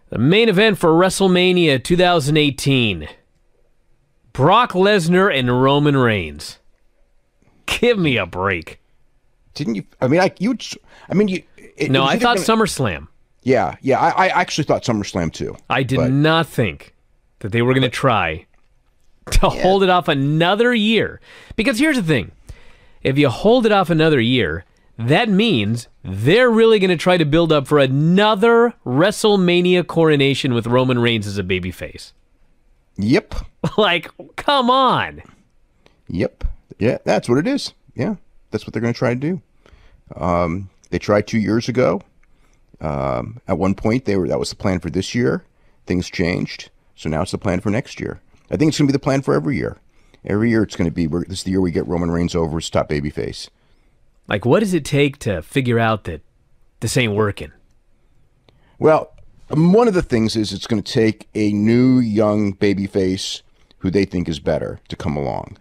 The main event for WrestleMania 2018. Brock Lesnar and Roman Reigns. Give me a break. Didn't you? I mean, No, I thought SummerSlam. Yeah. I actually thought SummerSlam too. I did not think that they were going to try to hold it off another year. Because here's the thing. If you hold it off another year, that means they're really going to try to build up for another WrestleMania coronation with Roman Reigns as a babyface. Yep. Like, come on. Yep. Yeah, that's what it is. Yeah, that's what they're going to try to do. They tried 2 years ago. At one point, that was the plan for this year. Things changed, so now it's the plan for next year. I think it's going to be the plan for every year. Every year it's going to be, this is the year we get Roman Reigns over as top babyface. Like, what does it take to figure out that this ain't working? Well, one of the things is it's going to take a new young babyface who they think is better to come along.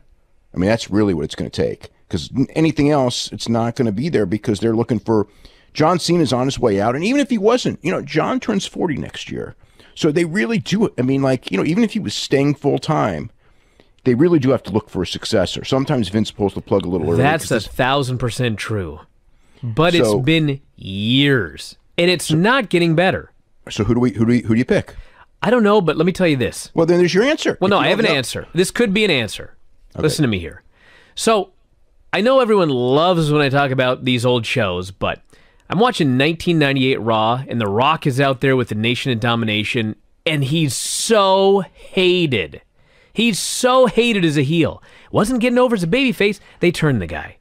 I mean, that's really what it's going to take. Because anything else, it's not going to be there because they're looking for... John Cena's on his way out. And even if he wasn't, John turns 40 next year. So they really do... I mean, like, even if he was staying full-time, they really do have to look for a successor. Sometimes Vince pulls the plug a little early. That's 1,000% true. But it's been years. And it's not getting better. So who do you pick? I don't know, but let me tell you this. Well, then there's your answer. Well, no, I have an answer. This could be an answer. Okay. Listen to me here. So, I know everyone loves when I talk about these old shows, but I'm watching 1998 Raw, and The Rock is out there with the Nation of Domination, and he's so hated. He's so hated as a heel. Wasn't getting over as a babyface. They turned the guy.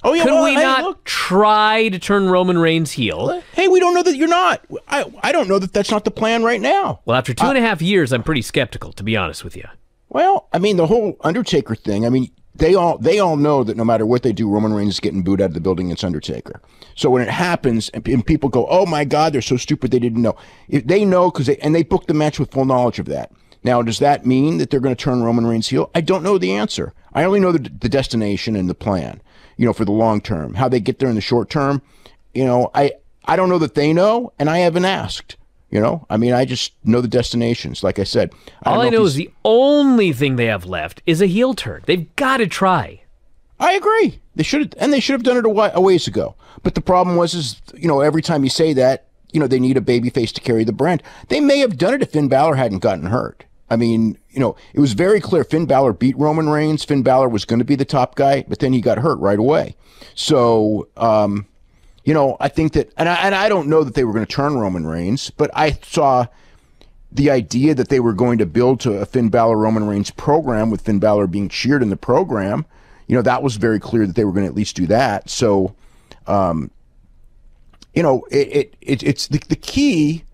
Oh, yeah, Could we not try to turn Roman Reigns heel? Hey, we don't know that you're not. I don't know that that's not the plan right now. Well, after 2.5 years, I'm pretty skeptical, to be honest with you. Well, I mean, the whole Undertaker thing, I mean, they all know that no matter what they do, Roman Reigns is getting booed out of the building against Undertaker. So when it happens, and people go, oh my God, they're so stupid they didn't know. They know because they booked the match with full knowledge of that. Now, does that mean that they're going to turn Roman Reigns heel? I don't know the answer. I only know the destination and the plan, for the long term. How they get there in the short term, I don't know that they know, and I haven't asked. I mean, I just know the destinations. Like I said, all I know is the only thing they have left is a heel turn. They've got to try. I agree. They should have done it a ways ago. But the problem was, every time you say that, they need a babyface to carry the brand. They may have done it if Finn Balor hadn't gotten hurt. I mean, it was very clear Finn Balor beat Roman Reigns. Finn Balor was going to be the top guy, but then he got hurt right away. So, I think that, and I don't know that they were going to turn Roman Reigns, but I saw the idea that they were going to build to a Finn Balor Roman Reigns program with Finn Balor being cheered in the program. That was very clear that they were going to at least do that. So, it's the key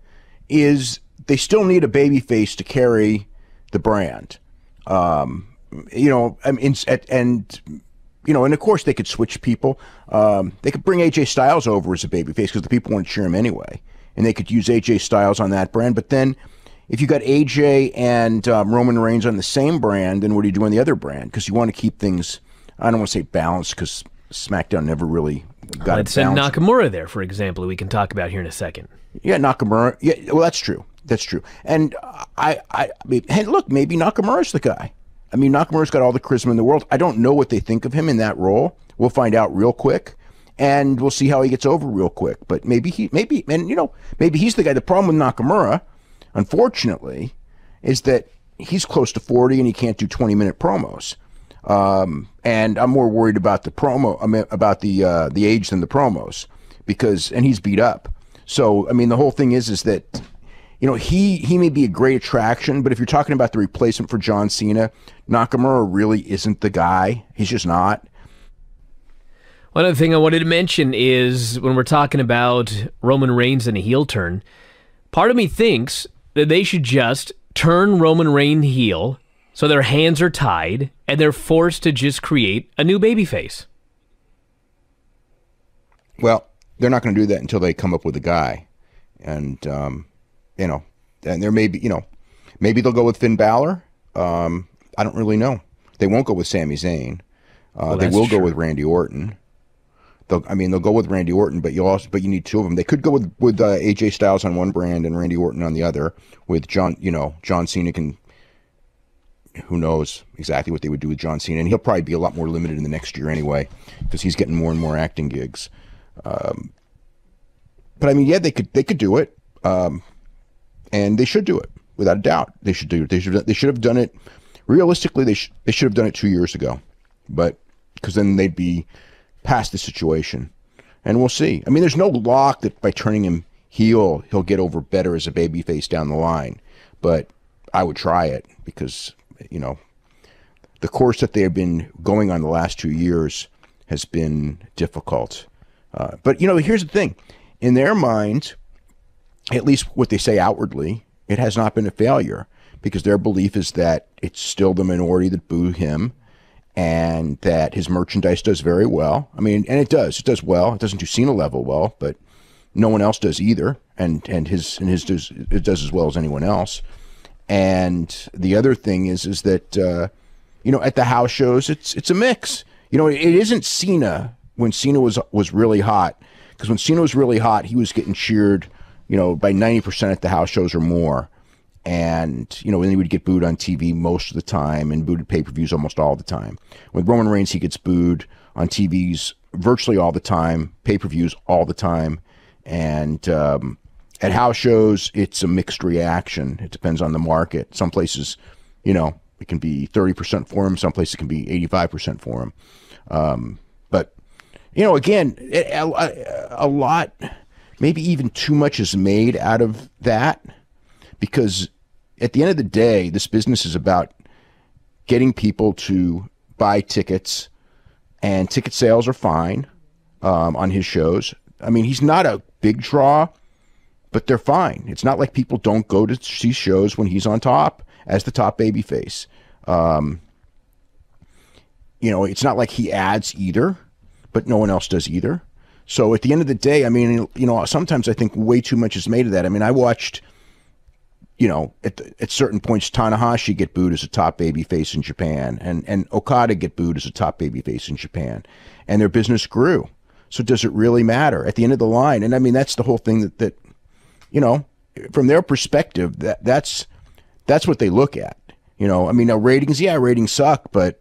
is they still need a babyface to carry the brand. And of course they could switch people. They could bring AJ Styles over as a babyface because the people want to cheer him anyway. And they could use AJ Styles on that brand. But then if you got AJ and Roman Reigns on the same brand, then what do you do on the other brand? Because you want to keep things, I don't want to say balanced because SmackDown never really got it balanced. Let's send Nakamura there, for example, we can talk about here in a second. Yeah, Nakamura. Yeah, well, that's true. That's true. And I mean, hey, look, maybe Nakamura's the guy. I mean, Nakamura's got all the charisma in the world. I don't know what they think of him in that role. We'll find out real quick, and we'll see how he gets over real quick. But maybe he's the guy. The problem with Nakamura, unfortunately, is that he's close to 40 and he can't do 20-minute promos. And I'm more worried about the the age than the promos and he's beat up. So, I mean, the whole thing is that, he may be a great attraction, but if you're talking about the replacement for John Cena, Nakamura really isn't the guy. He's just not. One other thing I wanted to mention is when we're talking about Roman Reigns and a heel turn, part of me thinks that they should just turn Roman Reigns heel so their hands are tied and they're forced to just create a new babyface. Well, they're not going to do that until they come up with a guy. And, and there may be, maybe they'll go with Finn Balor. I don't really know. They won't go with Sami Zayn. They will go with Randy Orton. They'll go with Randy Orton, but you need two of them. They could go with AJ Styles on one brand and Randy Orton on the other. With John Cena can. Who knows exactly what they would do with John Cena, and he'll probably be a lot more limited in the next year anyway, because he's getting more and more acting gigs. But I mean, yeah, they could do it, and they should do it without a doubt. They should do it. They should have done it. Realistically, they should have done it 2 years ago, but because then they'd be past the situation, and we'll see. I mean, there's no lock that by turning him heel, he'll get over better as a babyface down the line, but I would try it because. The course that they have been going on the last 2 years has been difficult. But, here's the thing. In their minds, at least what they say outwardly, it has not been a failure because their belief is that it's still the minority that boo him and that his merchandise does very well. I mean, and it does. It does well. It doesn't do Cena level well, but no one else does either. And his does as well as anyone else. And the other thing is that, at the house shows, it's a mix. It isn't Cena when Cena was really hot. Because when Cena was really hot, he was getting cheered, by 90% at the house shows or more. And, when he would get booed on TV most of the time and booed at pay-per-views almost all the time. With Roman Reigns, he gets booed on TVs virtually all the time, pay-per-views all the time. And, at house shows, it's a mixed reaction. It depends on the market. Some places, it can be 30% for him. Some places it can be 85% for him. But, again, a lot, maybe even too much is made out of that because at the end of the day, this business is about getting people to buy tickets, and ticket sales are fine on his shows. I mean, he's not a big draw, but they're fine. It's not like people don't go to see shows when he's on top as the top babyface. It's not like he adds either, but no one else does either. So at the end of the day, I mean, sometimes I think way too much is made of that. I mean, I watched, at certain points, Tanahashi get booed as a top babyface in Japan, and Okada get booed as a top babyface in Japan, and their business grew. So does it really matter at the end of the line? And I mean, that's the whole thing that from their perspective, that's what they look at. I mean, now ratings suck, but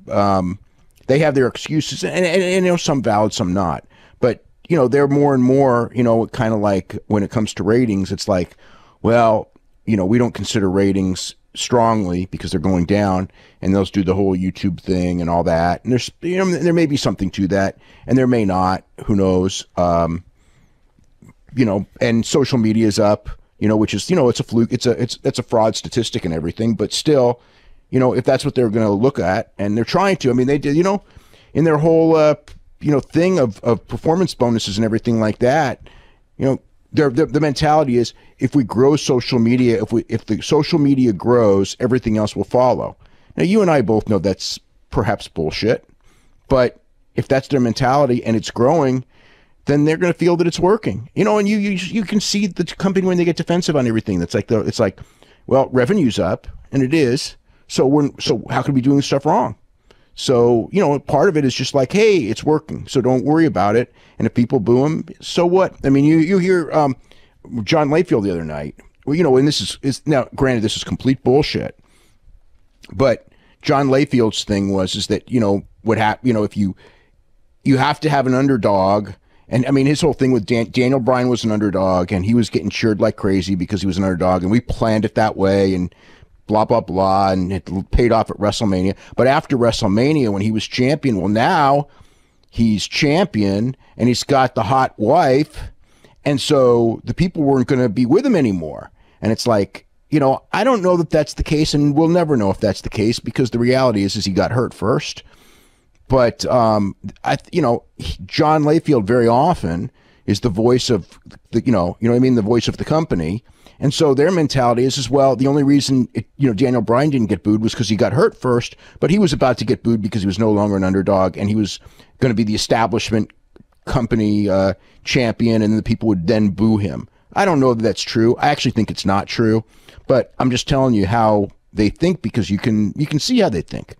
they have their excuses, and some valid, some not. But they're more and more, kind of like when it comes to ratings, it's like, well, we don't consider ratings strongly because they're going down, and they'll do the whole YouTube thing and all that. And there's, there may be something to that, and there may not. Who knows? And social media is up, which is, it's a fluke. It's a fraud statistic and everything. But still, if that's what they're going to look at, and they're trying to, I mean, they did, in their whole, thing of performance bonuses and everything like that, the mentality is if we grow social media, if the social media grows, everything else will follow. Now, you and I both know that's perhaps bullshit, but if that's their mentality and it's growing, then they're going to feel that it's working. And you can see the company when they get defensive on everything. It's like, well, revenue's up, and it is. So how could we be doing stuff wrong? So, part of it is just like, hey, it's working, so don't worry about it. And if people boo him, so what? I mean, you hear John Layfield the other night. Well, and this is now, granted, this is complete bullshit. But John Layfield's thing is that, what happened, if you have to have an underdog. And I mean, his whole thing with Daniel Bryan was an underdog, and he was getting cheered like crazy because he was an underdog, and we planned it that way, and blah, blah, blah, and it paid off at WrestleMania. But after WrestleMania, when he was champion, well, now he's champion, and he's got the hot wife, and so the people weren't going to be with him anymore. And it's like, I don't know that that's the case, and we'll never know if that's the case, because the reality is he got hurt first. But, John Layfield very often is the voice of the voice of the company. And so their mentality is, well, the only reason, Daniel Bryan didn't get booed was because he got hurt first, but he was about to get booed because he was no longer an underdog, and he was going to be the establishment company champion, and the people would then boo him. I don't know that that's true. I actually think it's not true, but I'm just telling you how they think, because you can see how they think.